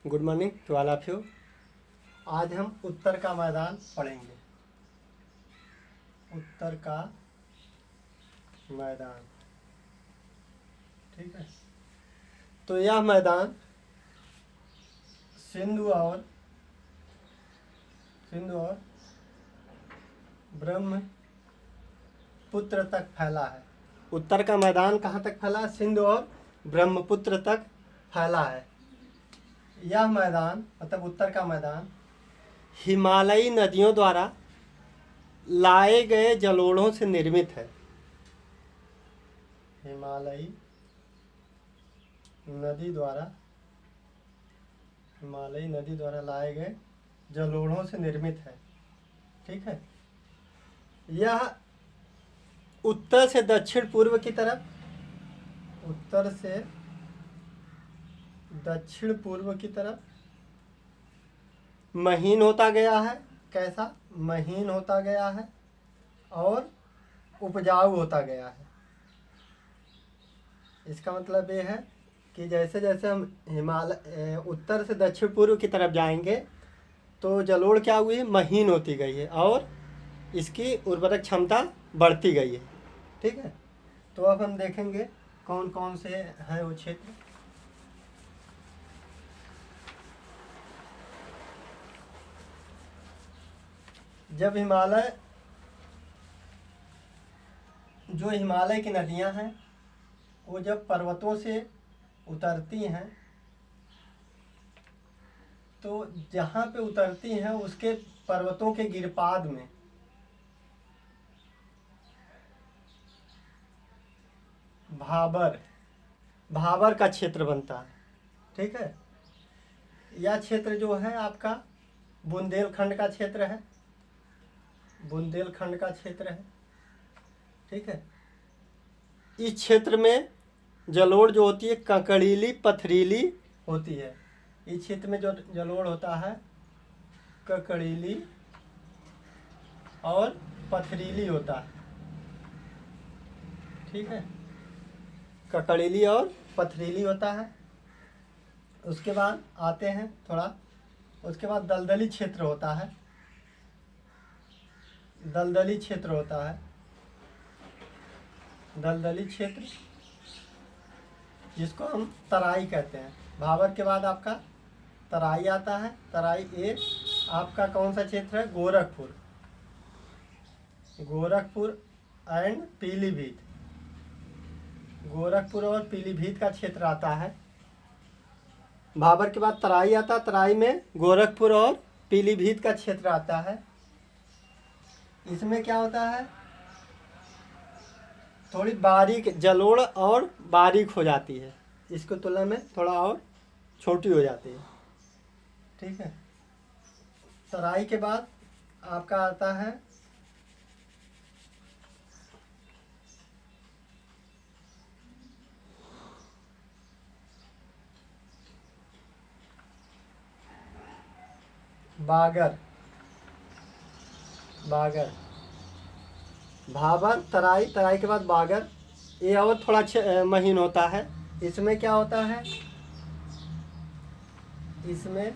Good morning to all of you. आज हम उत्तर का मैदान पढ़ेंगे। उत्तर का मैदान, ठीक है। तो यह मैदान सिंधु और ब्रह्मपुत्र तक फैला है। उत्तर का मैदान कहाँ तक फैला? सिंधु और ब्रह्मपुत्र तक फैला है। यह मैदान मतलब उत्तर का मैदान हिमालयी नदियों द्वारा लाए गए जलोढ़ों से निर्मित है। हिमालयी नदी द्वारा लाए गए जलोढ़ों से निर्मित है, ठीक है। यह उत्तर से दक्षिण पूर्व की तरफ महीन होता गया है। कैसा? महीन होता गया है और उपजाऊ होता गया है। इसका मतलब ये है कि जैसे जैसे हम उत्तर से दक्षिण पूर्व की तरफ जाएंगे तो जलोढ़ क्या हुई? महीन होती गई है और इसकी उर्वरक क्षमता बढ़ती गई है, ठीक है। तो अब हम देखेंगे कौन कौन से हैं वो क्षेत्र। जब हिमालय की नदियां हैं वो जब पर्वतों से उतरती हैं तो जहाँ पे उतरती हैं उसके पर्वतों के गिरपाद में भाबर का क्षेत्र बनता है, ठीक है। यह क्षेत्र जो है आपका बुंदेलखंड का क्षेत्र है। ठीक है। इस क्षेत्र में जलोढ़ जो होती है ककड़ीली पथरीली होती है। इस क्षेत्र में जो जलोढ़ होता है ककड़ीली और पथरीली होता है, ठीक है। ककड़ीली और पथरीली होता है। उसके बाद आते हैं उसके बाद दलदली क्षेत्र होता है। दलदली क्षेत्र जिसको हम तराई कहते हैं। भाबर के बाद आपका तराई आता है। तराई एक आपका कौन सा क्षेत्र है? गोरखपुर एंड पीलीभीत। गोरखपुर और पीलीभीत का क्षेत्र आता है। भाबर के बाद तराई आता है। तराई में गोरखपुर और पीलीभीत का क्षेत्र आता है। इसमें क्या होता है? थोड़ी बारीक जलोढ़ और बारीक हो जाती है। इसको तुलना में थोड़ा और छोटी हो जाती है, ठीक है। तराई के बाद आपका आता है बागर। भाबर तराई के बाद बागर। ये और थोड़ा महीन होता है। इसमें क्या होता है? इसमें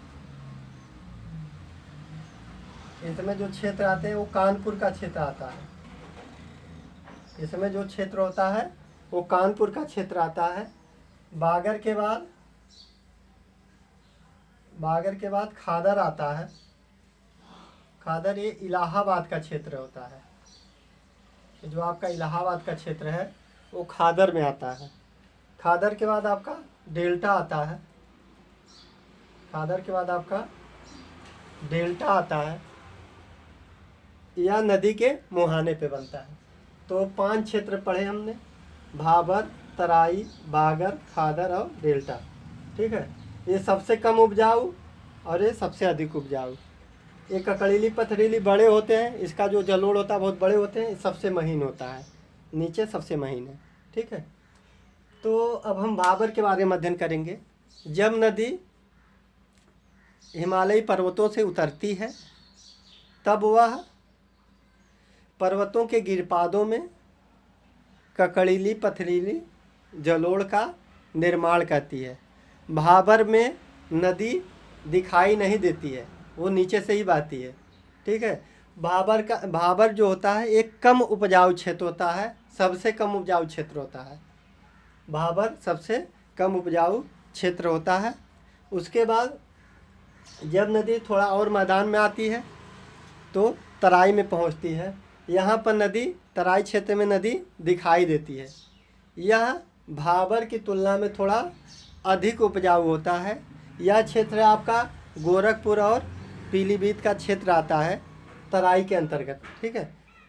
जो क्षेत्र आते हैं वो कानपुर का क्षेत्र आता है। इसमें जो क्षेत्र होता है वो कानपुर का क्षेत्र आता है। बागर के बाद खादर आता है। खादर ये इलाहाबाद का क्षेत्र होता है। जो आपका इलाहाबाद का क्षेत्र है वो खादर में आता है। खादर के बाद आपका डेल्टा आता है। यह नदी के मुहाने पे बनता है। तो 5 क्षेत्र पढ़े हमने: भाबर, तराई, बागर, खादर और डेल्टा, ठीक है। ये सबसे कम उपजाऊ और ये सबसे अधिक उपजाऊ। ये ककड़ीली पथरीली बड़े होते हैं। इसका जो जलोढ़ होता है बहुत बड़े होते हैं। सबसे महीन होता है, नीचे सबसे महीन है, ठीक है। तो अब हम भाबर के बारे में अध्ययन करेंगे। जब नदी हिमालयी पर्वतों से उतरती है तब वह पर्वतों के गिरपादों में ककड़ीली पथरीली जलोढ़ का निर्माण करती है। भाबर में नदी दिखाई नहीं देती है, वो नीचे से ही बहती है। ठीक है। भाबर जो होता है एक कम उपजाऊ क्षेत्र होता है, सबसे कम उपजाऊ क्षेत्र होता है। भाबर सबसे कम उपजाऊ क्षेत्र होता है। उसके बाद जब नदी थोड़ा और मैदान में आती है तो तराई में पहुंचती है। यहाँ पर नदी, तराई क्षेत्र में नदी दिखाई देती है। यह भाबर की तुलना में थोड़ा अधिक उपजाऊ होता है। यह क्षेत्र आपका गोरखपुर और पीलीभीत का क्षेत्र आता है तराई के अंतर्गत। ठीक है।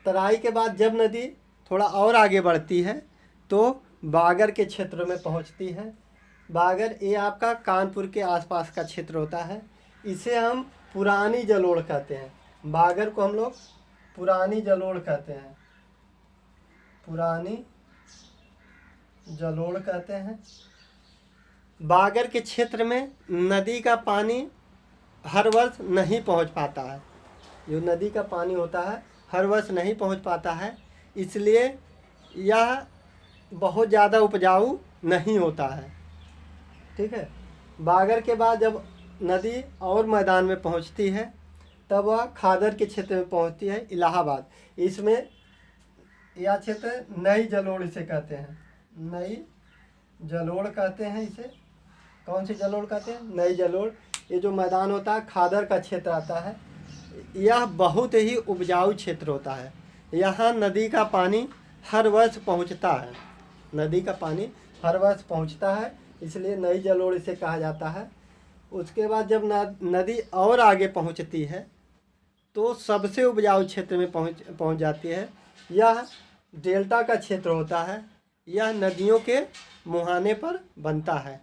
तराई के बाद जब नदी थोड़ा और आगे बढ़ती है तो बागर के क्षेत्र में पहुंचती है। बागर ये आपका कानपुर के आसपास का क्षेत्र होता है। इसे हम पुरानी जलोढ़ कहते हैं। बागर को हम लोग पुरानी जलोढ़ कहते हैं, पुरानी जलोढ़ कहते हैं। बागर के क्षेत्र में नदी का पानी हर वर्ष नहीं पहुंच पाता है। जो नदी का पानी होता है हर वर्ष नहीं पहुंच पाता है, इसलिए यह बहुत ज़्यादा उपजाऊ नहीं होता है। ठीक है। बागर के बाद जब नदी और मैदान में पहुंचती है तब वह खादर के क्षेत्र में पहुंचती है, इलाहाबाद। इसमें यह क्षेत्र नई जलोढ़ इसे कहते हैं, नई जलोढ़ कहते हैं इसे। कौन सी जलोढ़ कहते हैं? नई जलोढ़। ये जो मैदान होता है खादर का क्षेत्र आता है। यह बहुत ही उपजाऊ क्षेत्र होता है। यहाँ नदी का पानी हर वर्ष पहुँचता है, नदी का पानी हर वर्ष पहुँचता है, इसलिए नई जलोढ़ इसे कहा जाता है। उसके बाद जब नदी और आगे पहुँचती है तो सबसे उपजाऊ क्षेत्र में पहुँच जाती है। यह डेल्टा का क्षेत्र होता है। यह नदियों के मुहाने पर बनता है।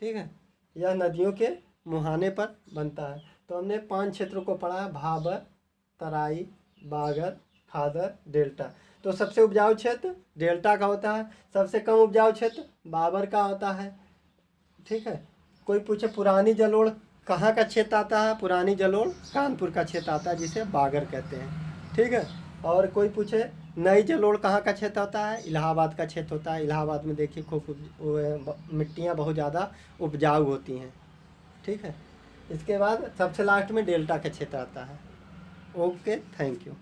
ठीक है। यह नदियों के मुहाने पर बनता है। तो हमने 5 क्षेत्रों को पढ़ा है, भाबर, तराई, बागर, खादर, डेल्टा। तो सबसे उपजाऊ क्षेत्र डेल्टा का होता है, सबसे कम उपजाऊ क्षेत्र बाबर का होता है। ठीक है। कोई पूछे पुरानी जलोढ़ कहाँ का क्षेत्र आता है? पुरानी जलोढ़ कानपुर का क्षेत्र आता है, जिसे बागर कहते हैं। ठीक है। और कोई पूछे नई जलोढ़ कहाँ का क्षेत्र होता है? इलाहाबाद का क्षेत्र होता है। इलाहाबाद में देखिए खूब मिट्टियाँ बहुत ज़्यादा उपजाऊ होती हैं। ठीक है। इसके बाद सबसे लास्ट में डेल्टा का क्षेत्र आता है। Okay, thank you.